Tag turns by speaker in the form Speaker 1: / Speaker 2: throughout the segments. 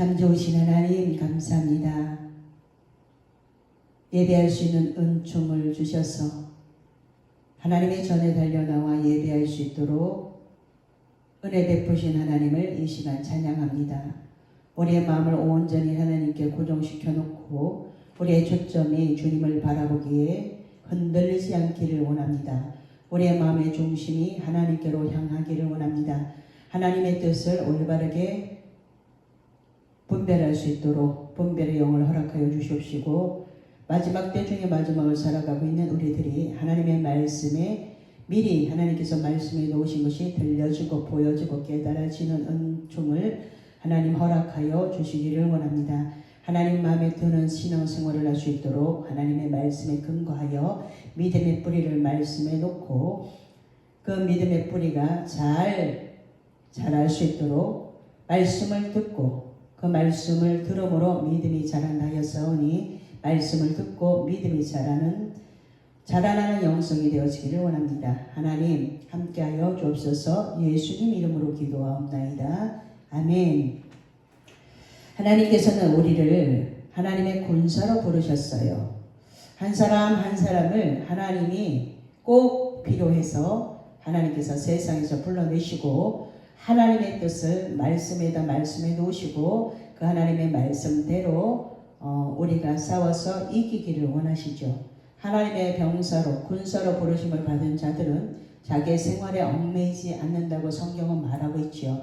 Speaker 1: 참 좋으신 하나님 감사합니다. 예배할 수 있는 은총을 주셔서 하나님의 전에 달려나와 예배할 수 있도록 은혜 베푸신 하나님을 이 시간 찬양합니다. 우리의 마음을 온전히 하나님께 고정시켜 놓고 우리의 초점이 주님을 바라보기에 흔들리지 않기를 원합니다. 우리의 마음의 중심이 하나님께로 향하기를 원합니다. 하나님의 뜻을 올바르게 분별할 수 있도록 분별의 영을 허락하여 주시옵시고 마지막 때 중에 마지막을 살아가고 있는 우리들이 하나님의 말씀에 미리 하나님께서 말씀해 놓으신 것이 들려지고 보여지고 깨달아지는 은총을 하나님 허락하여 주시기를 원합니다. 하나님 마음에 드는 신앙생활을 할 수 있도록 하나님의 말씀에 근거하여 믿음의 뿌리를 말씀에 놓고 그 믿음의 뿌리가 잘 자랄 수 있도록 말씀을 듣고 그 말씀을 들음으로 믿음이 자란다 하였사오니 말씀을 듣고 믿음이 자라나는 영성이 되어지기를 원합니다. 하나님 함께하여 주옵소서. 예수님 이름으로 기도하옵나이다. 아멘. 하나님께서는 우리를 하나님의 군사로 부르셨어요. 한 사람 한 사람을 하나님이 꼭 필요해서 하나님께서 세상에서 불러내시고 하나님의 뜻을 말씀에다 말씀해 놓으시고 그 하나님의 말씀대로 우리가 싸워서 이기기를 원하시죠. 하나님의 병사로 군사로 부르심을 받은 자들은 자기의 생활에 얽매이지 않는다고 성경은 말하고 있죠.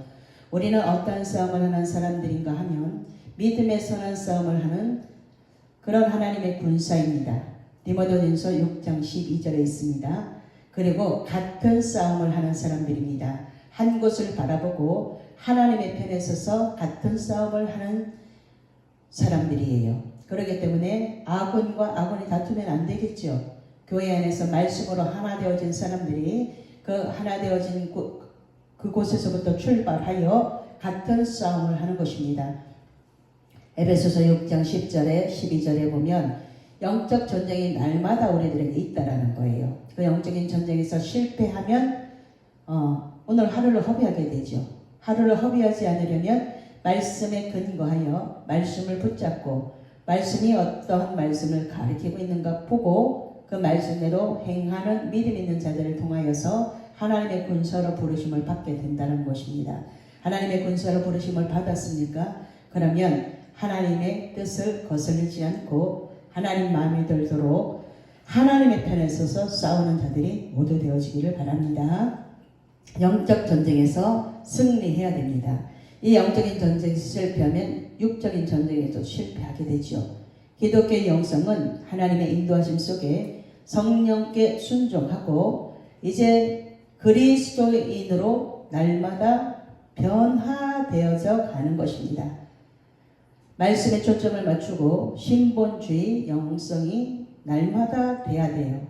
Speaker 1: 우리는 어떠한 싸움을 하는 사람들인가 하면 믿음에 선한 싸움을 하는 그런 하나님의 군사입니다. 디모데전서 6장 12절에 있습니다. 그리고 같은 싸움을 하는 사람들입니다. 한 곳을 바라보고 하나님의 편에 서서 같은 싸움을 하는 사람들이에요. 그렇기 때문에 아군과 아군이 다투면 안 되겠죠. 교회 안에서 말씀으로 하나 되어진 사람들이 그 하나 되어진 그곳에서부터 출발하여 같은 싸움을 하는 것입니다. 에베소서 6장 10절에 12절에 보면 영적 전쟁이 날마다 우리들에게 있다라는 거예요. 그 영적인 전쟁에서 실패하면 오늘 하루를 허비하게 되죠. 하루를 허비하지 않으려면 말씀에 근거하여 말씀을 붙잡고 말씀이 어떠한 말씀을 가리키고 있는가 보고 그 말씀대로 행하는 믿음 있는 자들을 통하여서 하나님의 군사로 부르심을 받게 된다는 것입니다. 하나님의 군사로 부르심을 받았습니까? 그러면 하나님의 뜻을 거슬리지 않고 하나님 마음에 들도록 하나님의 편에 서서 싸우는 자들이 모두 되어지기를 바랍니다. 영적 전쟁에서 승리해야 됩니다. 이 영적인 전쟁에서 실패하면 육적인 전쟁에도 실패하게 되죠. 기독교의 영성은 하나님의 인도하심 속에 성령께 순종하고 이제 그리스도인으로 날마다 변화되어져 가는 것입니다. 말씀에 초점을 맞추고 신본주의 영성이 날마다 돼야 돼요.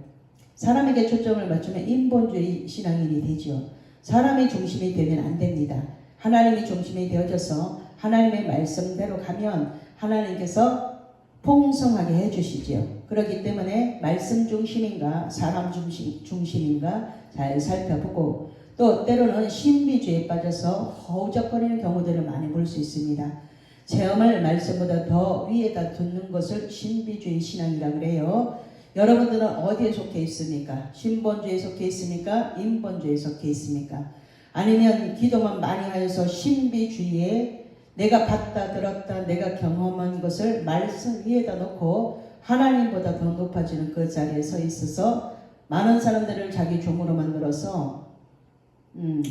Speaker 1: 사람에게 초점을 맞추면 인본주의 신앙인이 되죠. 사람의 중심이 되면 안 됩니다. 하나님이 중심이 되어져서 하나님의 말씀대로 가면 하나님께서 풍성하게 해주시죠. 그렇기 때문에 말씀 중심인가 사람 중심인가 잘 살펴보고 또 때로는 신비주의에 빠져서 허우적거리는 경우들을 많이 볼 수 있습니다. 체험을 말씀보다 더 위에다 두는 것을 신비주의 신앙이라고 그래요. 여러분들은 어디에 속해 있습니까? 신본주의에 속해 있습니까? 인본주의에 속해 있습니까? 아니면 기도만 많이 하여서 신비주의에 내가 봤다 들었다 내가 경험한 것을 말씀 위에다 놓고 하나님보다 더 높아지는 그 자리에 서 있어서 많은 사람들을 자기 종으로 만들어서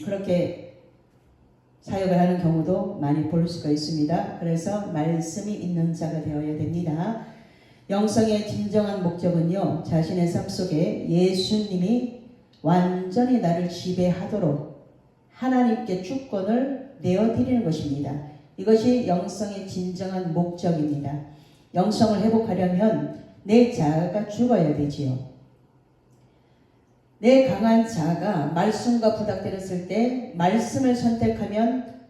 Speaker 1: 그렇게 사역을 하는 경우도 많이 볼 수가 있습니다. 그래서 말씀이 있는 자가 되어야 됩니다. 영성의 진정한 목적은요, 자신의 삶 속에 예수님이 완전히 나를 지배하도록 하나님께 주권을 내어드리는 것입니다. 이것이 영성의 진정한 목적입니다. 영성을 회복하려면 내 자아가 죽어야 되지요. 내 강한 자아가 말씀과 부닥뜨렸을 때 말씀을 선택하면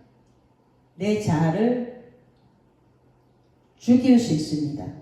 Speaker 1: 내 자아를 죽일 수 있습니다.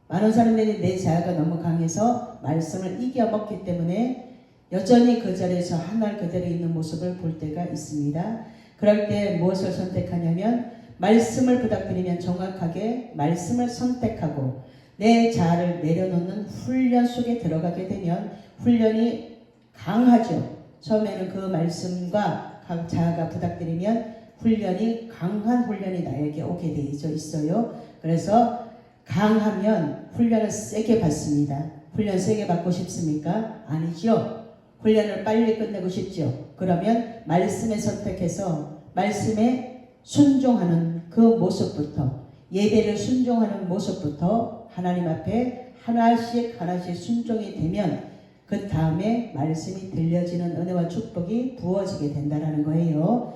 Speaker 1: 많은 사람들이 내 자아가 너무 강해서 말씀을 이겨먹기 때문에 여전히 그 자리에서 한 날 그대로 있는 모습을 볼 때가 있습니다. 그럴 때 무엇을 선택하냐면 말씀을 부탁드리면 정확하게 말씀을 선택하고 내 자아를 내려놓는 훈련 속에 들어가게 되면 훈련이 강하죠. 처음에는 그 말씀과 각 자아가 부탁드리면 훈련이 강한 훈련이 나에게 오게 돼 있어요. 그래서 강하면 훈련을 세게 받습니다. 훈련 세게 받고 싶습니까? 아니죠. 훈련을 빨리 끝내고 싶죠. 그러면 말씀에 선택해서 말씀에 순종하는 그 모습부터, 예배를 순종하는 모습부터 하나님 앞에 하나씩 순종이 되면 그 다음에 말씀이 들려지는 은혜와 축복이 부어지게 된다는 거예요.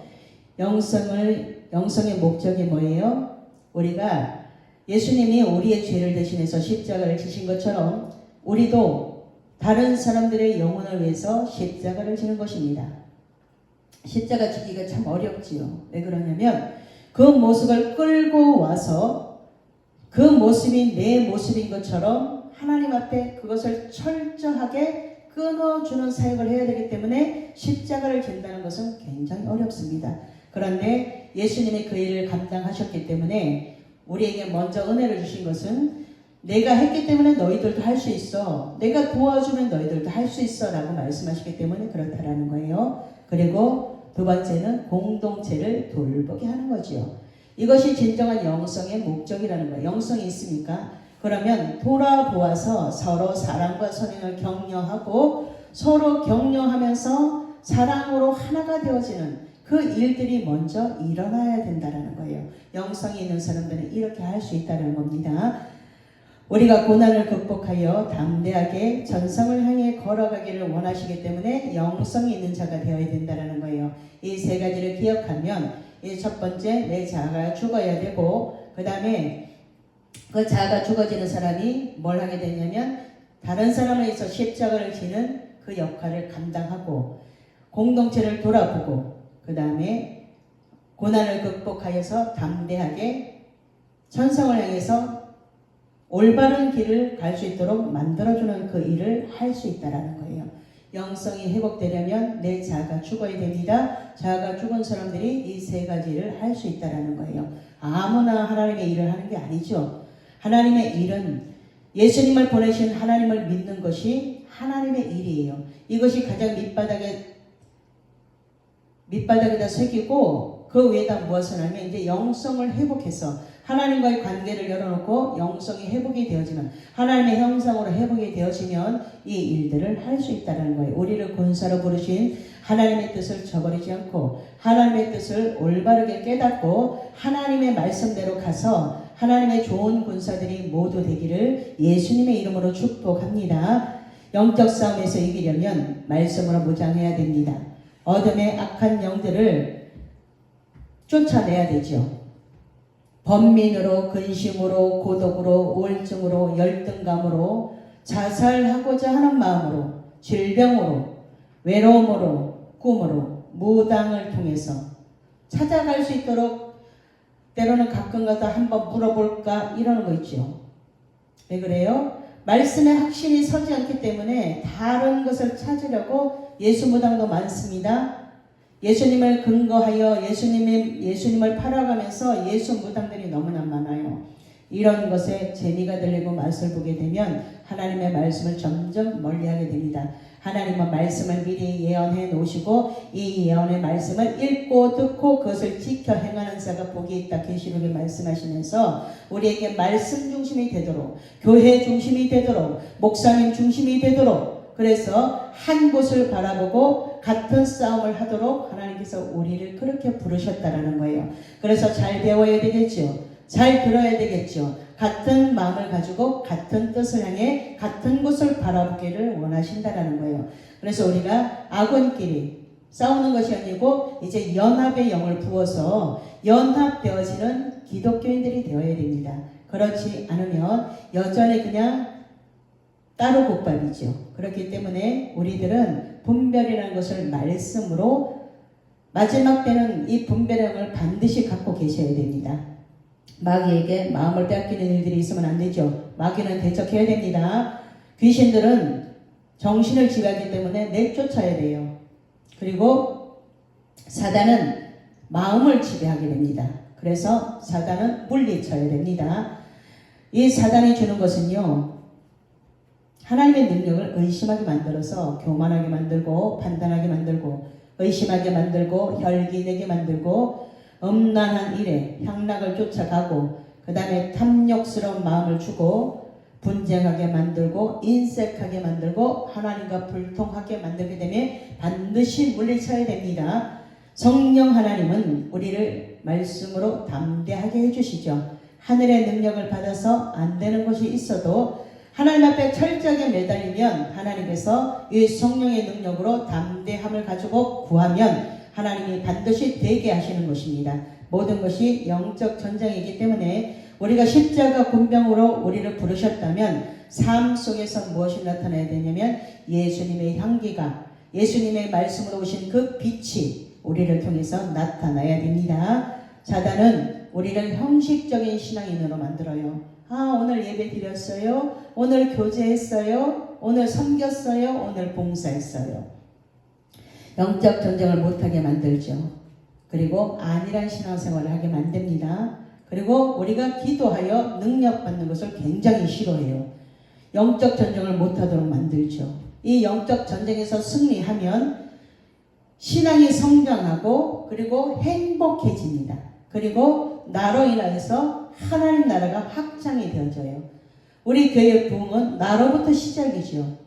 Speaker 1: 영성의 목적이 뭐예요? 우리가 예수님이 우리의 죄를 대신해서 십자가를 지신 것처럼 우리도 다른 사람들의 영혼을 위해서 십자가를 지는 것입니다. 십자가 지기가 참 어렵지요. 왜 그러냐면 그 모습을 끌고 와서 그 모습이 내 모습인 것처럼 하나님 앞에 그것을 철저하게 끊어주는 사역을 해야 되기 때문에 십자가를 진다는 것은 굉장히 어렵습니다. 그런데 예수님이 그 일을 감당하셨기 때문에 우리에게 먼저 은혜를 주신 것은 내가 했기 때문에 너희들도 할 수 있어. 내가 도와주면 너희들도 할 수 있어 라고 말씀하시기 때문에 그렇다라는 거예요. 그리고 두 번째는 공동체를 돌보게 하는 거지요. 이것이 진정한 영성의 목적이라는 거예요. 영성이 있습니까? 그러면 돌아보아서 서로 사랑과 선행을 격려하고 서로 격려하면서 사랑으로 하나가 되어지는 그 일들이 먼저 일어나야 된다는 거예요. 영성이 있는 사람들은 이렇게 할 수 있다는 겁니다. 우리가 고난을 극복하여 담대하게 전성을 향해 걸어가기를 원하시기 때문에 영성이 있는 자가 되어야 된다는 거예요. 이 세 가지를 기억하면 이 첫 번째 내 자아가 죽어야 되고 그 다음에 그 자아가 죽어지는 사람이 뭘 하게 되냐면 다른 사람을 위해서 십자가를 지는 그 역할을 감당하고 공동체를 돌아보고 그 다음에 고난을 극복하여서 담대하게 천성을 향해서 올바른 길을 갈 수 있도록 만들어주는 그 일을 할 수 있다는 거예요. 영성이 회복되려면 내 자아가 죽어야 됩니다. 자아가 죽은 사람들이 이 세 가지를 할 수 있다는 거예요. 아무나 하나님의 일을 하는 게 아니죠. 하나님의 일은 예수님을 보내신 하나님을 믿는 것이 하나님의 일이에요. 이것이 가장 밑바닥에다 새기고 그 위에다 무엇을 하면 이제 영성을 회복해서 하나님과의 관계를 열어놓고 영성이 회복이 되어지면 하나님의 형상으로 회복이 되어지면 이 일들을 할 수 있다는 거예요. 우리를 군사로 부르신 하나님의 뜻을 저버리지 않고 하나님의 뜻을 올바르게 깨닫고 하나님의 말씀대로 가서 하나님의 좋은 군사들이 모두 되기를 예수님의 이름으로 축복합니다. 영적 싸움에서 이기려면 말씀으로 무장해야 됩니다. 어둠의 악한 영들을 쫓아내야 되죠. 번민으로, 근심으로, 고독으로, 우울증으로, 열등감으로, 자살하고자 하는 마음으로, 질병으로, 외로움으로, 꿈으로, 무당을 통해서 찾아갈 수 있도록 때로는 가끔가다 한번 물어볼까 이러는 거 있죠. 왜 그래요? 말씀에 확신이 서지 않기 때문에 다른 것을 찾으려고 예수 무당도 많습니다. 예수님을 근거하여 예수님을 팔아가면서 예수 무당들이 너무나 많아요. 이런 것에 재미가 들리고 맛을 보게 되면 하나님의 말씀을 점점 멀리하게 됩니다. 하나님은 말씀을 미리 예언해 놓으시고 이 예언의 말씀을 읽고 듣고 그것을 지켜 행하는 자가 복이 있다 계시록에 말씀하시면서 우리에게 말씀 중심이 되도록 교회 중심이 되도록 목사님 중심이 되도록 그래서 한 곳을 바라보고 같은 싸움을 하도록 하나님께서 우리를 그렇게 부르셨다라는 거예요. 그래서 잘 배워야 되겠죠. 잘 들어야 되겠죠. 같은 마음을 가지고 같은 뜻을 향해 같은 곳을 바라보기를 원하신다라는 거예요. 그래서 우리가 악원끼리 싸우는 것이 아니고 이제 연합의 영을 부어서 연합되어지는 기독교인들이 되어야 됩니다. 그렇지 않으면 여전히 그냥 따로 국밥이죠. 그렇기 때문에 우리들은 분별이라는 것을 말씀으로 마지막 때는 이 분별력을 반드시 갖고 계셔야 됩니다. 마귀에게 마음을 빼앗기는 일들이 있으면 안 되죠. 마귀는 대적해야 됩니다. 귀신들은 정신을 지배하기 때문에 내쫓아야 돼요. 그리고 사단은 마음을 지배하게 됩니다. 그래서 사단은 물리쳐야 됩니다. 이 사단이 주는 것은요, 하나님의 능력을 의심하게 만들어서 교만하게 만들고 판단하게 만들고 의심하게 만들고 혈기내게 만들고 음란한 일에 향락을 쫓아가고 그 다음에 탐욕스러운 마음을 주고 분쟁하게 만들고 인색하게 만들고 하나님과 불통하게 만들게 되면 반드시 물리쳐야 됩니다. 성령 하나님은 우리를 말씀으로 담대하게 해주시죠. 하늘의 능력을 받아서 안 되는 것이 있어도 하나님 앞에 철저하게 매달리면 하나님께서 이 성령의 능력으로 담대함을 가지고 구하면 하나님이 반드시 되게 하시는 것입니다. 모든 것이 영적 전쟁이기 때문에 우리가 십자가 군병으로 우리를 부르셨다면 삶 속에서 무엇이 나타나야 되냐면 예수님의 향기가, 예수님의 말씀으로 오신 그 빛이 우리를 통해서 나타나야 됩니다. 사단은 우리를 형식적인 신앙인으로 만들어요. 오늘 예배 드렸어요. 오늘 교제했어요. 오늘 섬겼어요. 오늘 봉사했어요. 영적 전쟁을 못하게 만들죠. 그리고 안일한 신앙생활을 하게 만듭니다. 그리고 우리가 기도하여 능력받는 것을 굉장히 싫어해요. 영적 전쟁을 못하도록 만들죠. 이 영적 전쟁에서 승리하면 신앙이 성장하고 그리고 행복해집니다. 그리고 나로 인하여서 하나님 나라가 확장이 되어져요. 우리 교회 부흥은 나로부터 시작이죠.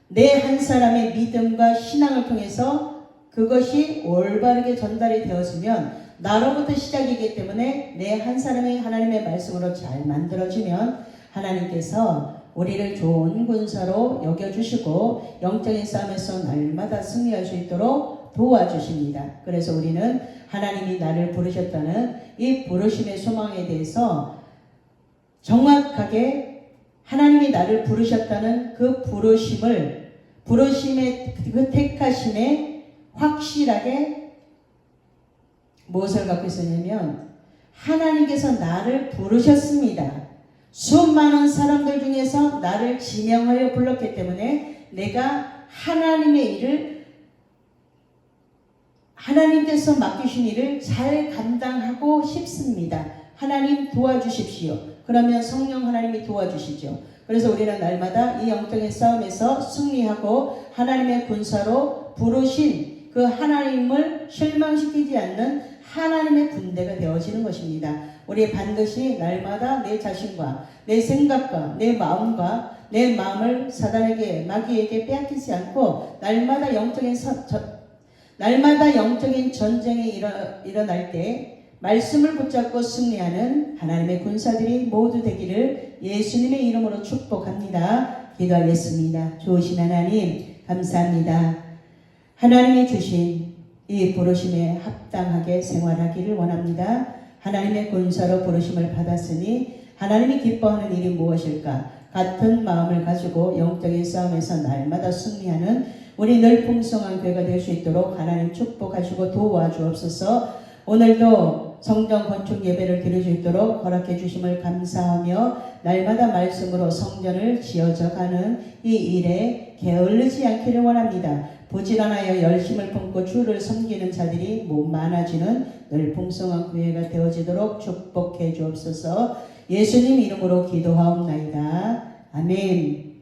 Speaker 1: 내 한 사람의 믿음과 신앙을 통해서 그것이 올바르게 전달이 되었으면 나로부터 시작이기 때문에 내 한 사람이 하나님의 말씀으로 잘 만들어지면 하나님께서 우리를 좋은 군사로 여겨주시고 영적인 싸움에서 날마다 승리할 수 있도록 도와주십니다. 그래서 우리는 하나님이 나를 부르셨다는 이 부르심의 소망에 대해서 정확하게 하나님이 나를 부르셨다는 그 부르심의 그 택하심에 확실하게 무엇을 갖고 있었냐면 하나님께서 나를 부르셨습니다. 수많은 사람들 중에서 나를 지명하여 불렀기 때문에 내가 하나님의 일을 하나님께서 맡기신 일을 잘 감당하고 싶습니다. 하나님 도와주십시오. 그러면 성령 하나님이 도와주시죠. 그래서 우리는 날마다 이 영적인 싸움에서 승리하고 하나님의 군사로 부르신 그 하나님을 실망시키지 않는 하나님의 군대가 되어지는 것입니다. 우리 반드시 날마다 내 자신과 내 생각과 내 마음을 사단에게 마귀에게 빼앗기지 않고 날마다 영적인 전쟁이 일어날 때 말씀을 붙잡고 승리하는 하나님의 군사들이 모두 되기를 예수님의 이름으로 축복합니다. 기도하겠습니다. 좋으신 하나님 감사합니다. 하나님이 주신 이 부르심에 합당하게 생활하기를 원합니다. 하나님의 군사로 부르심을 받았으니 하나님이 기뻐하는 일이 무엇일까? 같은 마음을 가지고 영적인 싸움에서 날마다 승리하는 우리 늘 풍성한 교회가 될 수 있도록 하나님 축복하시고 도와주옵소서. 오늘도 성전 건축 예배를 드릴 수 있도록 허락해 주심을 감사하며 날마다 말씀으로 성전을 지어져가는 이 일에 게을르지 않기를 원합니다. 부지런하여 열심을 품고 주를 섬기는 자들이 많아지는 늘 풍성한 교회가 되어지도록 축복해 주옵소서. 예수님 이름으로 기도하옵나이다. 아멘.